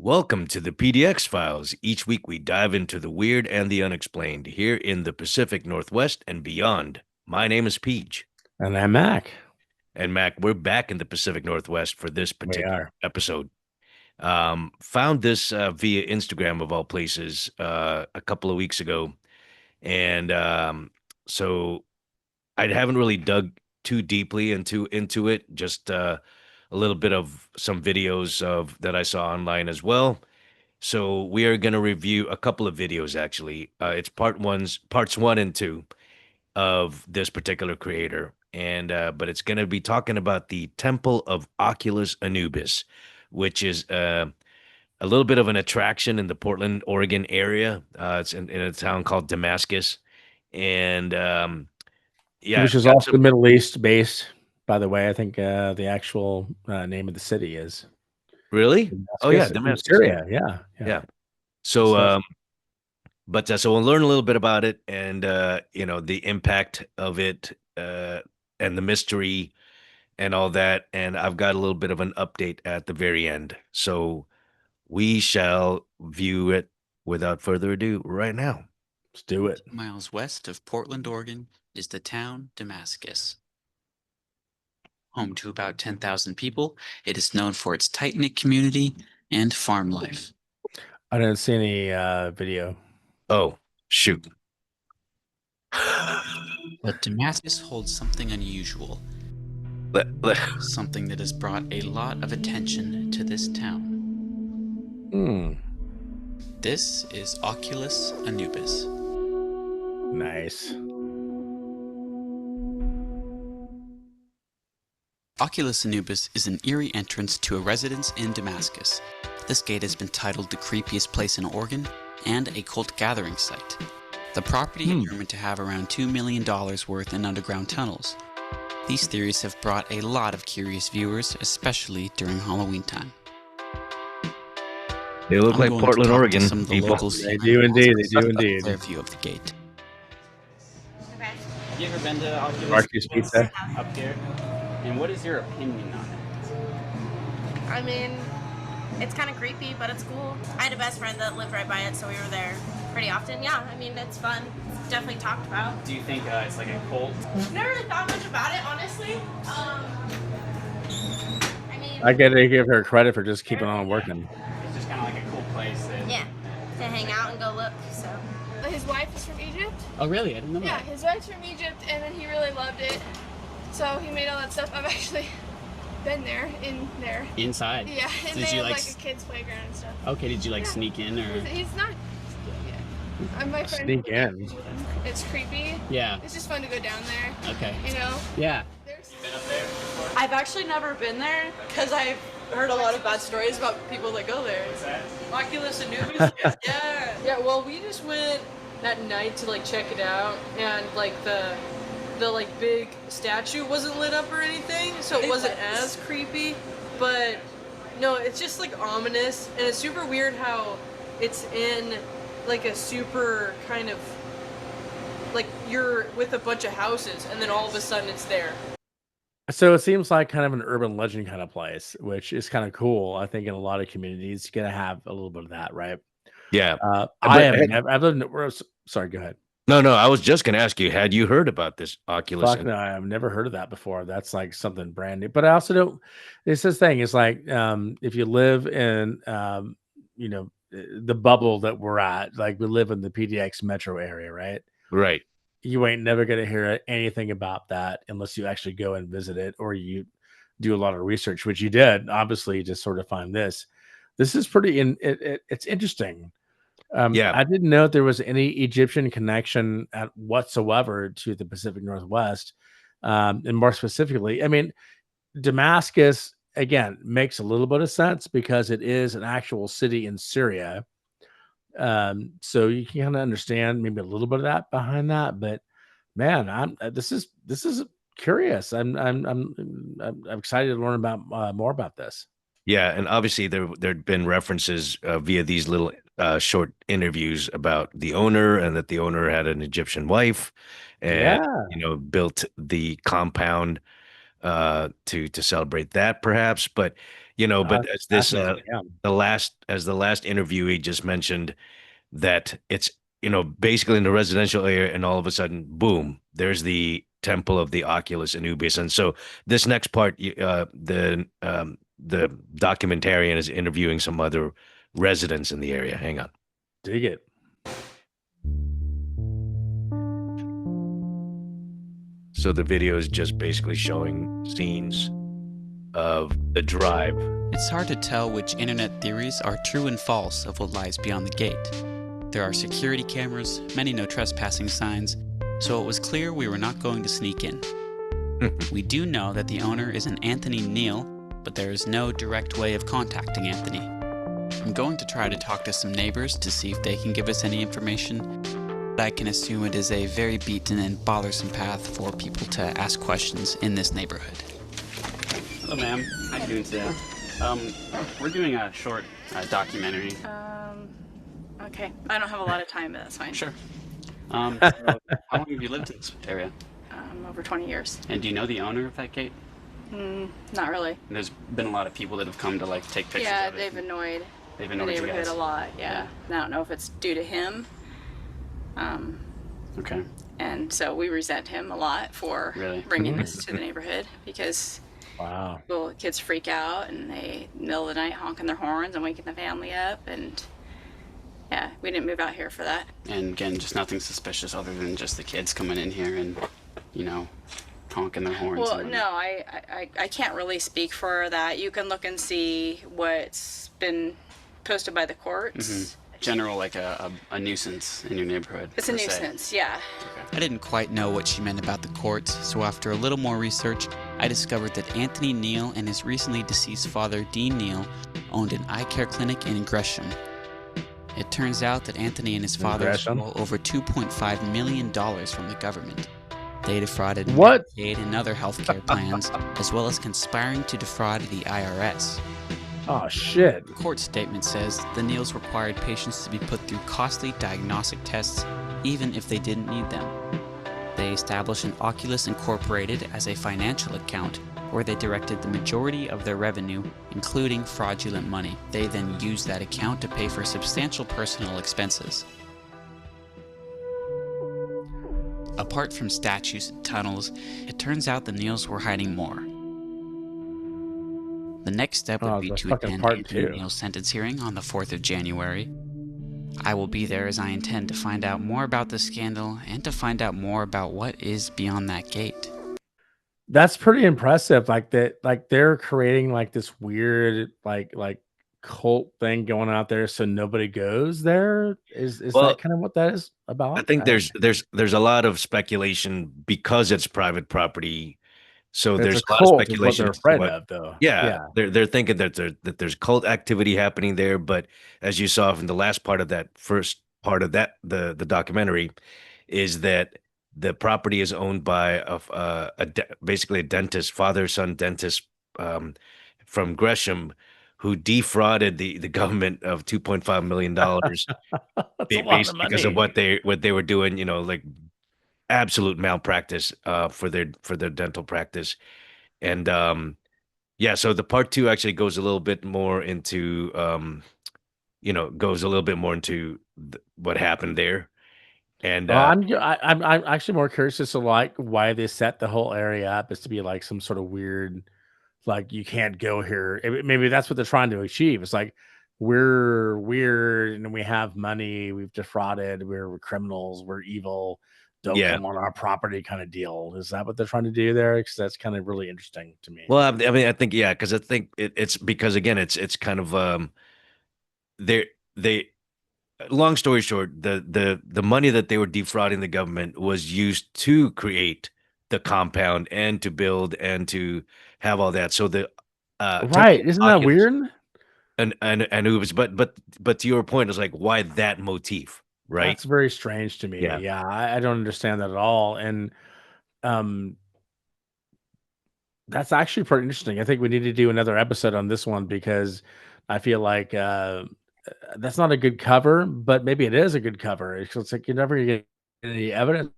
Welcome to the PDX files. Each week we dive into the weird and the unexplained here in the Pacific Northwest and beyond. My name is Peej. And I'm Mac. And Mac, we're back in the Pacific Northwest for this We particular are. episode. Found this via Instagram of all places a couple of weeks ago. And so I haven't really dug too deeply into it, just a little bit of some videos of that I saw online as well. So we are going to review a couple of videos actually. It's parts one and two of this particular creator. And but it's going to be talking about the Temple of Oculus Anubis, which is a little bit of an attraction in the Portland, Oregon area. It's in a town called Damascus. And yeah, Which is got also the some Middle East based, by the way. I think the actual name of the city is really? Oh yeah, Damascus in Damascus. Yeah. Syria. Yeah. Yeah. Yeah. Good So stuff. so we'll learn a little bit about it and the impact of it and the mystery and all that. And I've got a little bit of an update at the very end. So we shall view it without further ado right now. Let's do it. Miles west of Portland, Oregon, is the town Damascus. Home to about 10,000 people, it is known for its tight-knit community and farm life. I didn't see any video. Oh, shoot. But Damascus holds something unusual, something that has brought a lot of attention to this town. This is Oculus Anubis. Nice. Oculus Anubis is an eerie entrance to a residence in Damascus. This gate has been titled the creepiest place in Oregon and a cult gathering site. The property is rumored to have around $2 million worth in underground tunnels. These theories have brought a lot of curious viewers, especially during Halloween time. They look I'm like going to Portland, talk to Oregon some of the people. locals They here do and indeed, ask they do them indeed. their view of the gate. Okay. Have you ever been to Oculus Marcus Pizza. up here? And what is your opinion on it? I mean, it's kind of creepy, but it's cool. I had a best friend that lived right by it, so we were there pretty often. Yeah, I mean, it's fun. It's definitely talked about. Do you think it's like a cult? Never really thought much about it, honestly. I mean, I gotta give her credit for just keeping on working. It's just kind of like a cool place. That, yeah, to hang out and go look. So His wife is from Egypt. Oh, really? I didn't know Yeah, that. his wife's from Egypt, and then he really loved it. So he made all that stuff. I've actually been there, in there. Inside? Yeah, and Did they you have like like a kid's playground and stuff. Okay, did you like Yeah. sneak in or? He's not. Yeah. My friend. Sneak in. It's creepy. Yeah. It's just fun to go down there. Okay. You know. Yeah. There's. Been up there before? I've actually never been there because I've heard a lot of bad stories about people that go there. What's that? Oculus Anubis? Yeah. Yeah, well, we just went at night to like check it out, and like the like big statue wasn't lit up or anything, so it wasn't as creepy, but no, it's just like ominous, and it's super weird how it's in like a super kind of like you're with a bunch of houses and then all of a sudden it's there. So it seems like kind of an urban legend kind of place, which is kind of cool. I think in a lot of communities, you're gonna have a little bit of that, right? Yeah. I have. I've lived in. Sorry, go ahead. No, I was just going to ask you, had you heard about this Oculus? Fuck no, I've never heard of that before. That's like something brand new. But I also don't. It's this thing. It's like if you live in the bubble that we're at, like we live in the PDX metro area, right? Right. You ain't never gonna hear anything about that unless you actually go and visit it or you do a lot of research, which you did, obviously, to sort of find this. This is pretty. It's interesting. Yeah. I didn't know there was any Egyptian connection whatsoever to the Pacific Northwest. And more specifically, I mean, Damascus, again, makes a little bit of sense because it is an actual city in Syria. So you can kind of understand maybe a little bit of that behind that. But man, this is curious. I'm excited to learn about more about this. Yeah, and obviously there'd been references via these little short interviews about the owner and that the owner had an Egyptian wife and Yeah. built the compound to celebrate that perhaps. But but as this Fascinating. Yeah. the last interviewee just mentioned that it's basically in the residential area, and all of a sudden, boom, there's the temple of the Oculus Anubis. And so this next part, the documentarian is interviewing some other residents in the area. Hang on. Dig it. So the video is just basically showing scenes of the drive. It's hard to tell which internet theories are true and false of what lies beyond the gate. There are security cameras, many no trespassing signs, so it was clear we were not going to sneak in. We do know that the owner is an Anthony Neal, but there is no direct way of contacting Anthony. I'm going to try to talk to some neighbors to see if they can give us any information. I can assume it is a very beaten and bothersome path for people to ask questions in this neighborhood. Hello, ma'am. How you doing today? We're doing a short documentary. Okay. I don't have a lot of time, but that's fine. Sure. So how long have you lived in this area? Over 20 years. And do you know the owner of that gate? Not really. And there's been a lot of people that have come to like take pictures Yeah, of it. they've annoyed They've the annoyed you neighborhood guys. a lot. Yeah. I don't know if it's due to him. Okay. And so we resent him a lot for Really? bringing this to the neighborhood because Wow. little kids freak out and they, middle of the night, honking their horns and waking the family up. And yeah, we didn't move out here for that. And again, just nothing suspicious other than just the kids coming in here and, honking their horns. Well, and no, I can't really speak for that. You can look and see what's been posted by the courts. General, like a nuisance in your neighborhood. It's a per se. nuisance, yeah. I didn't quite know what she meant about the courts, so after a little more research, I discovered that Anthony Neal and his recently deceased father, Dean Neal, owned an eye care clinic in Gresham. It turns out that Anthony and his father Gresham? stole over $2.5 million from the government. They defrauded What? Medicaid and other healthcare plans, as well as conspiring to defraud the IRS. Oh shit. The court statement says the Neals required patients to be put through costly diagnostic tests even if they didn't need them. They established an Oculus Incorporated as a financial account where they directed the majority of their revenue, including fraudulent money. They then used that account to pay for substantial personal expenses. Apart from statues and tunnels, it turns out the Neals were hiding more. The next step would be there's to fucking attend part Anthony two. Neal's sentence hearing on the 4th of January. I will be there as I intend to find out more about the scandal and to find out more about what is beyond that gate. That's pretty impressive. Like that, like they're creating like this weird like cult thing going out there so nobody goes there. Is Well, that kind of what that is about? I think don't- there's a lot of speculation because it's private property. So it's there's a a lot of cult is what speculation they're as to afraid what. of though. Yeah, they're thinking that there's cult activity happening there, but as you saw from the last part of that first part of that the documentary, is that the property is owned by basically a dentist, father-son dentist from Gresham, who defrauded the government of $2.5 million That's a lot of because of money. what they were doing, like absolute malpractice for their dental practice. And yeah, so the part two actually goes a little bit more into what happened there. And I'm actually more curious as to like why they set the whole area up as to be like some sort of weird, like you can't go here. Maybe that's what they're trying to achieve. It's like we're weird and we have money, we've defrauded, we're criminals, we're evil. Don't yeah, come on our property kind of deal. Is that what they're trying to do there? Because that's kind of really interesting to me. well, I mean, I think yeah, because I think it's because again, it's kind of they long story short, the money that they were defrauding the government was used to create the compound and to build and to have all that. So the Right? Isn't that Oculus weird? and Ubers, but to your point, is like why that motif, right? That's very strange to me. Yeah. Yeah, I don't understand that at all. And um, that's actually pretty interesting. I think we need to do another episode on this one because I feel like that's not a good cover, but maybe it is a good cover. It's like you're never gonna get any evidence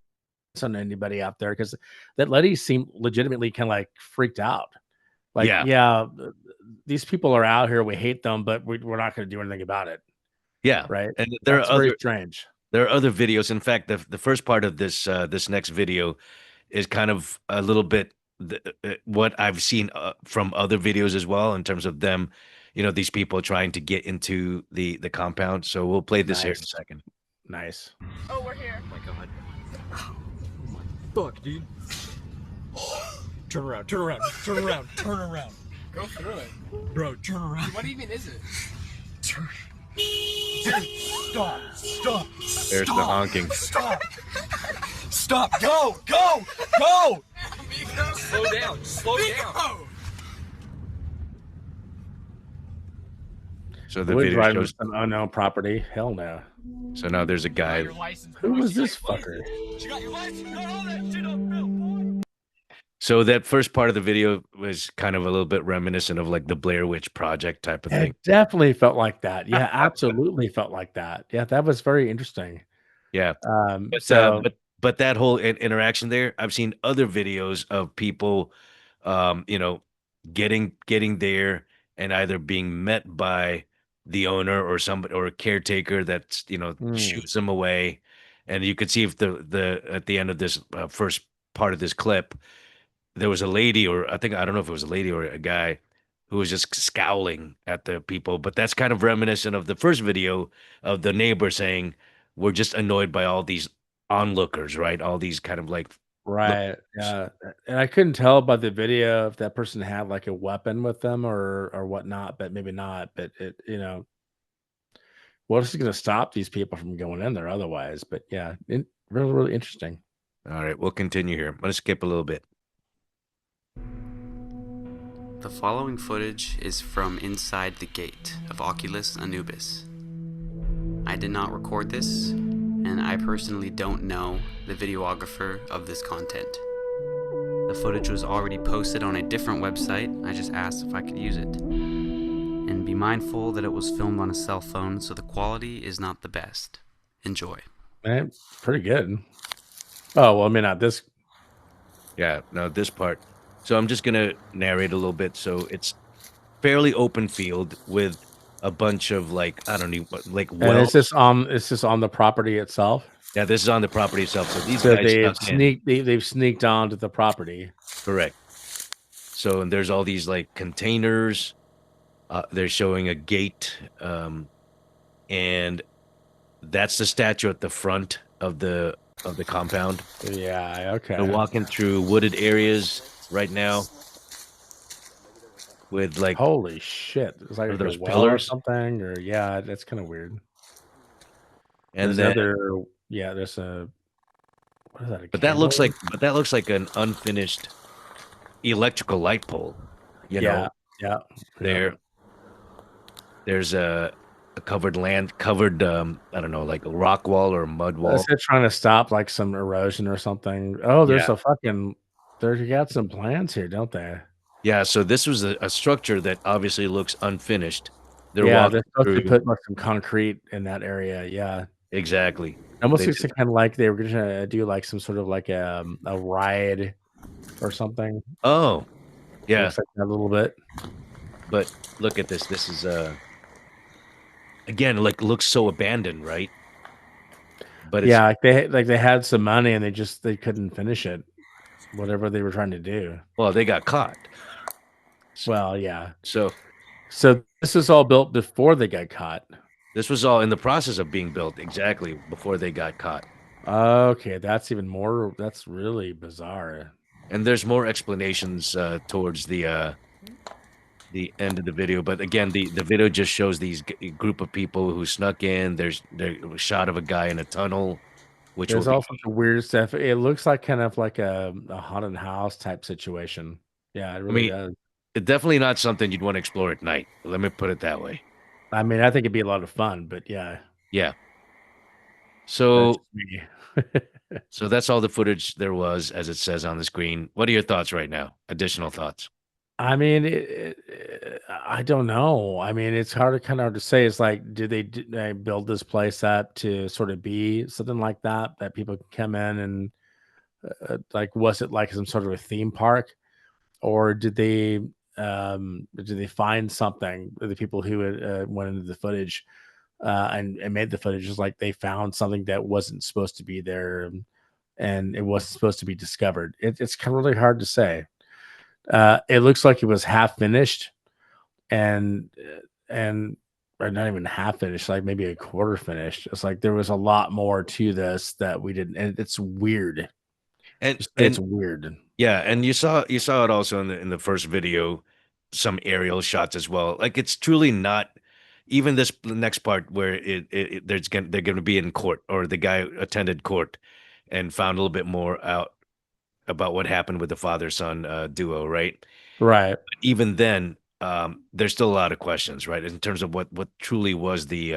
on anybody out there because that lady seemed legitimately kind of like freaked out. Like, Yeah, yeah, these people are out here. We hate them, but we're not going to do anything about it. yeah, Right. and That's very strange. there are other videos. In fact, the first part of this next video is kind of a little bit what I've seen from other videos as well in terms of them, these people trying to get into the compound. So we'll play this here in a Nice. second. Nice. Oh, we're here. Oh my god. Oh my fuck, dude. Turn around, turn around, turn around, turn around. Go through it. Bro, turn around. What even is it? Turn. Stop, stop, There's the honking. stop. Stop, go, go, go. Miko. Slow down, slow down. Miko. So the Would video drive shows. an unknown property. Hell no. So now there's a guy. Your license. Who was You got this your license. fucker? You got your license, you got all that shit up, Bill, boy. So that first part of the video was kind of a little bit reminiscent of like the Blair Witch Project type of thing. It definitely felt like that. Yeah, absolutely felt like that. Yeah, that was very interesting. Yeah. But So but that whole interaction there, I've seen other videos of people, getting there and either being met by the owner or somebody or a caretaker that's shoots them away, and you could see if the at the end of this first part of this clip, there was a lady, or I don't know if it was a lady or a guy, who was just scowling at the people. But that's kind of reminiscent of the first video of the neighbor saying, "We're just annoyed by all these onlookers, right? All these kind of like right, lookers." yeah, and I couldn't tell by the video if that person had like a weapon with them or whatnot, but maybe not. But what is going to stop these people from going in there otherwise? But yeah, really, really interesting. All right, we'll continue here. I'm gonna skip a little bit. The following footage is from inside the gate of Oculus Anubis. I did not record this, and I personally don't know the videographer of this content. The footage was already posted on a different website. I just asked if I could use it. And be mindful that it was filmed on a cell phone, so the quality is not the best. Enjoy. Man, pretty good. Oh well, I mean, not this. Yeah, no, this part. So I'm just gonna narrate a little bit. So it's fairly open field with a bunch of like, I don't know, like And wells. it's just on the property itself. Yeah, this is on the property itself. So these So guys snuck in. they've sneaked onto the property. Correct. So and there's all these like containers. They're showing a gate, and that's the statue at the front of the compound. Yeah, okay. They're walking through wooded areas right now with like Holy shit! It's like Are a those well or pillars? something, or yeah, that's kind of weird. and There's then, other, yeah, there's a what is that? A but that looks candle? like an unfinished electrical light pole. You yeah, know, yeah. there's a covered I don't know, like a rock wall or a mud wall. Is it trying to stop like some erosion or something? Oh, there's Yeah. a fucking. They got some plans here, don't they? Yeah, so this was a structure that obviously looks unfinished. They're Yeah, walking they're supposed to through put like some concrete in that area. Yeah, exactly. almost They looks just- kind of like they were going to do like some sort of like a ride or something. Oh, yeah, Looks like that a little bit. but look at this. This is again, like looks so abandoned, right? But it's, Yeah, like they had some money and they couldn't finish it, whatever they were trying to do. well, they got caught. Well, yeah. So So this is all built before they got caught. this was all in the process of being built exactly before they got caught. Okay, that's even more. That's really bizarre. And there's more explanations towards the end of the video. But again, the video just shows these group of people who snuck in. There's a shot of a guy in a tunnel, which There's will all sorts of weird stuff. It looks like kind of like a haunted house type situation. Yeah, it really mean, does. it's definitely not something you'd want to explore at night. Let me put it that way. I mean, I think it'd be a lot of fun, but yeah. Yeah. So That's me. so that's all the footage there was, as it says on the screen. What are your thoughts right now? Additional thoughts? I mean, I don't know. I mean, it's kind of hard to say. It's like, did they build this place up to sort of be something like that people can come in and Like, was it like some sort of a theme park, or did they find something? The people who went into the footage and made the footage is like they found something that wasn't supposed to be there, and it wasn't supposed to be discovered. It's kind of really hard to say. It looks like it was half finished, and or not even half finished, like maybe a quarter finished. It's like there was a lot more to this that we didn't, and it's weird. And Just it's and weird. yeah, and you saw it also in the first video, some aerial shots as well. Like it's truly not even this next part where they're going to be in court, or the guy attended court and found a little bit more out about what happened with the father son duo, right? Right. Even then, there's still a lot of questions, right, in terms of what truly was the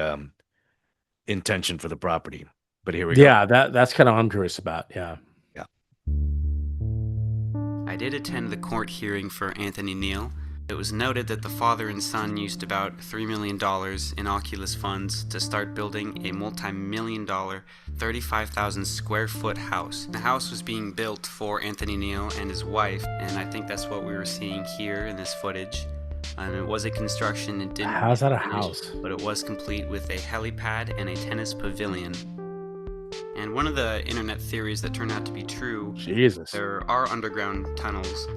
intention for the property. But here we go. Yeah, that's kind of what I'm curious about. Yeah. Yeah. I did attend the court hearing for Anthony Neal. It was noted that the father and son used about $3 million in Oculus funds to start building a multi-million dollar, 35,000 square foot house. The house was being built for Anthony Neal and his wife, and I think that's what we were seeing here in this footage. It was a construction, it didn't How's that a finish, house? but it was complete with a helipad and a tennis pavilion. And one of the internet theories that turned out to be true, Jesus. there are underground tunnels.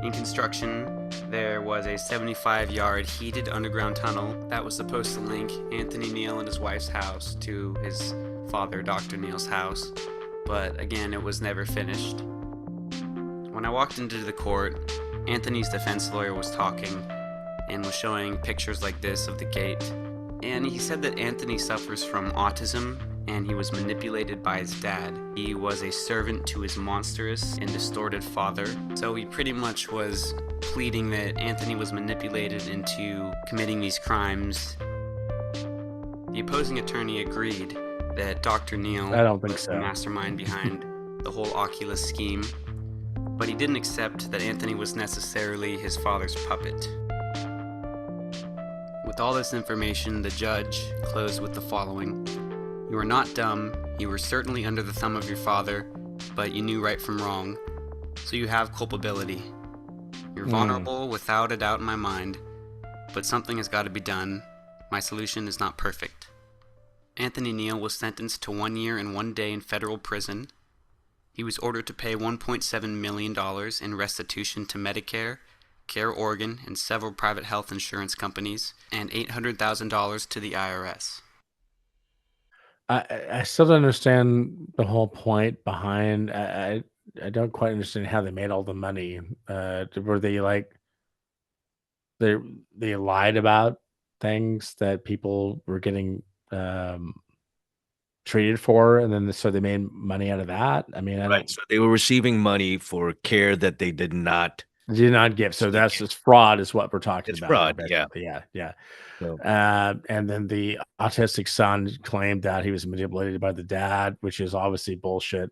In construction, there was a 75-yard heated underground tunnel that was supposed to link Anthony Neal and his wife's house to his father, Dr. Neal's house, but again, it was never finished. When I walked into the court, Anthony's defense lawyer was talking and was showing pictures like this of the gate. And he said that Anthony suffers from autism and he was manipulated by his dad. He was a servant to his monstrous and distorted father. So he pretty much was pleading that Anthony was manipulated into committing these crimes. The opposing attorney agreed that Dr. Neal I don't think was so. the mastermind behind the whole Oculus scheme, but he didn't accept that Anthony was necessarily his father's puppet. With all this information, the judge closed with the following. You are not dumb, you were certainly under the thumb of your father, but you knew right from wrong, so you have culpability. You're vulnerable without a doubt in my mind, but something has got to be done. My solution is not perfect. Anthony Neal was sentenced to 1 year and 1 day in federal prison. He was ordered to pay $1.7 million in restitution to Medicare, Care Oregon, and several private health insurance companies, and $800,000 to the IRS. I still don't understand the whole point behind. I don't quite understand how they made all the money. Were they like they they lied about things that people were getting treated for, and then so they made money out of that? I mean, I Right. don't So they were receiving money for care that they did not. did not give. So that's just fraud, is what we're talking It's about here, fraud. Yeah. basically. Yeah, yeah. So And then the autistic son claimed that he was manipulated by the dad, which is obviously bullshit.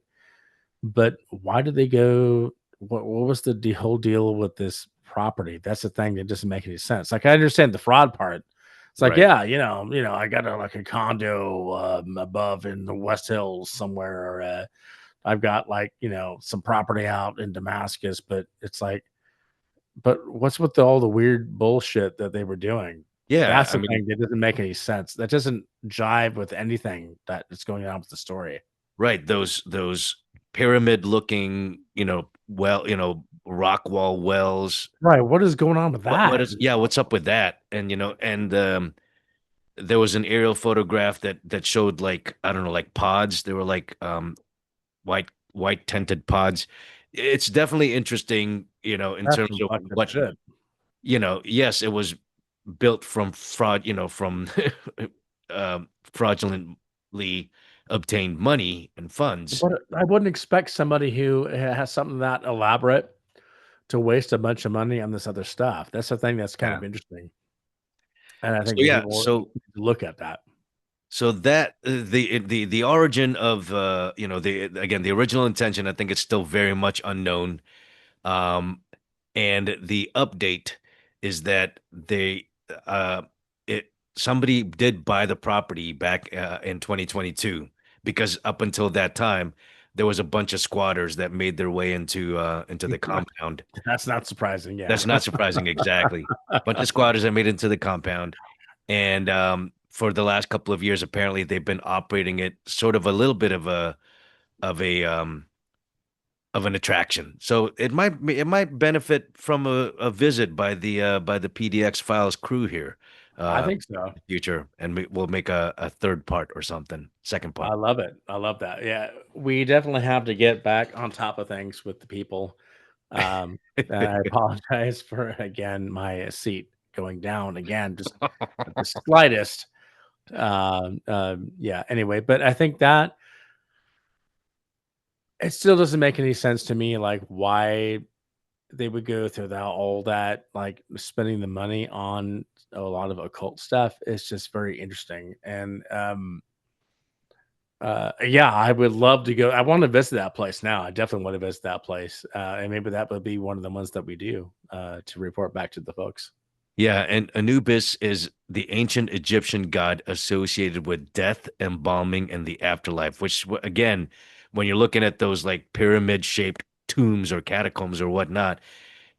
But why did they go? What was the whole deal with this property? That's the thing that doesn't make any sense. Like I understand the fraud part. It's like, right. yeah, I got like a condo above in the West Hills somewhere. Or, I've got like some property out in Damascus, but it's like, but what's with all the weird bullshit that they were doing? Yeah. That's I the mean, thing that doesn't make any sense. That doesn't jive with anything that is going on with the story. right. Those pyramid looking, rock wall wells. Right. What is going on with What that? is, yeah, what's up with that? And there was an aerial photograph that showed, like, I don't know, like pods. They were like white tinted pods. It's definitely interesting, in That's terms some of fucked up what, shit. yes, it was built from fraud, from fraudulently obtained money and funds. But I wouldn't expect somebody who has something that elaborate to waste a bunch of money on this other stuff. That's the thing that's kind Yeah. of interesting. And I So think that yeah, people so need to look at that. so that the origin of the original intention, I think it's still very much unknown. Um, and the update is that uh somebody did buy the property back in 2022, because up until that time, there was a bunch of squatters that made their way into the compound. That's not surprising. Yeah. That's not surprising, exactly. Bunch of squatters that made it into the compound, and for the last couple of years, apparently they've been operating it sort of a little bit of a of an attraction. So it might benefit from a visit by the PDX Files crew here I in think so. the future, and we'll make a third part or something, second I part. love it. I love that. Yeah, we definitely have to get back on top of things with the people. I apologize for again my seat going down again, just at the slightest. Yeah. Anyway, but I think that it still doesn't make any sense to me, like why they would go through that all that like spending the money on a lot of occult stuff. It's just very interesting, and yeah, I would love to go. I want to visit that place now. I definitely want to visit that place. And maybe that would be one of the ones that we do to report back to the folks. Yeah, and Anubis is the ancient Egyptian god associated with death, embalming, and the afterlife, which, again, when you're looking at those like pyramid shaped tombs or catacombs or whatnot,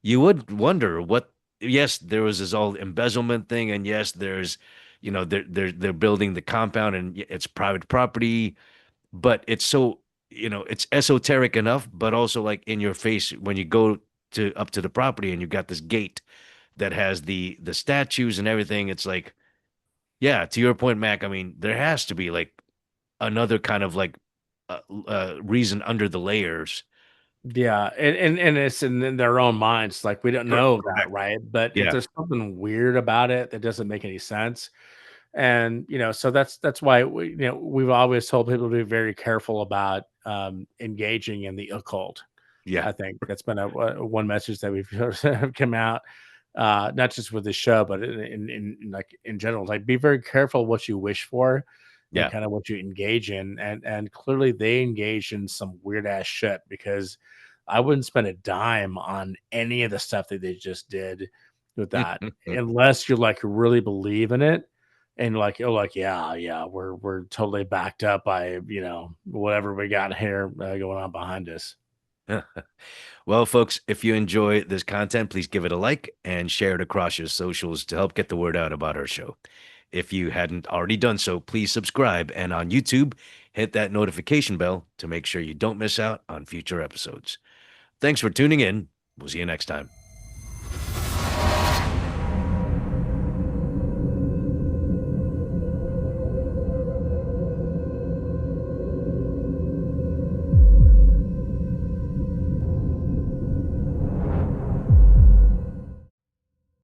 you would wonder what, yes, there was this all embezzlement thing, and yes, there's, they're building the compound and it's private property, but it's so, it's esoteric enough, but also like in your face when you go to up to the property and you got this gate that has the statues and everything. It's like, yeah, to your point, Mac. I mean, there has to be like another kind of like reason under the layers. Yeah, and it's in their own minds. Like we don't know that, Correct. right? But if Yeah. there's something weird about it that doesn't make any sense, and so that's why we've always told people to be very careful about engaging in the occult. Yeah. I think that's been a one message that we've come out, not just with the show, but in like in general. Like, be very careful what you wish for, and Yeah. kind of what you engage in. And clearly, they engage in some weird ass shit because I wouldn't spend a dime on any of the stuff that they just did with that, unless you like really believe in it. And like, oh, like, yeah, we're totally backed up by whatever we got here going on behind us. Well, folks, if you enjoy this content, please give it a like and share it across your socials to help get the word out about our show. If you hadn't already done so, please subscribe. And on YouTube, hit that notification bell to make sure you don't miss out on future episodes. Thanks for tuning in. We'll see you next time.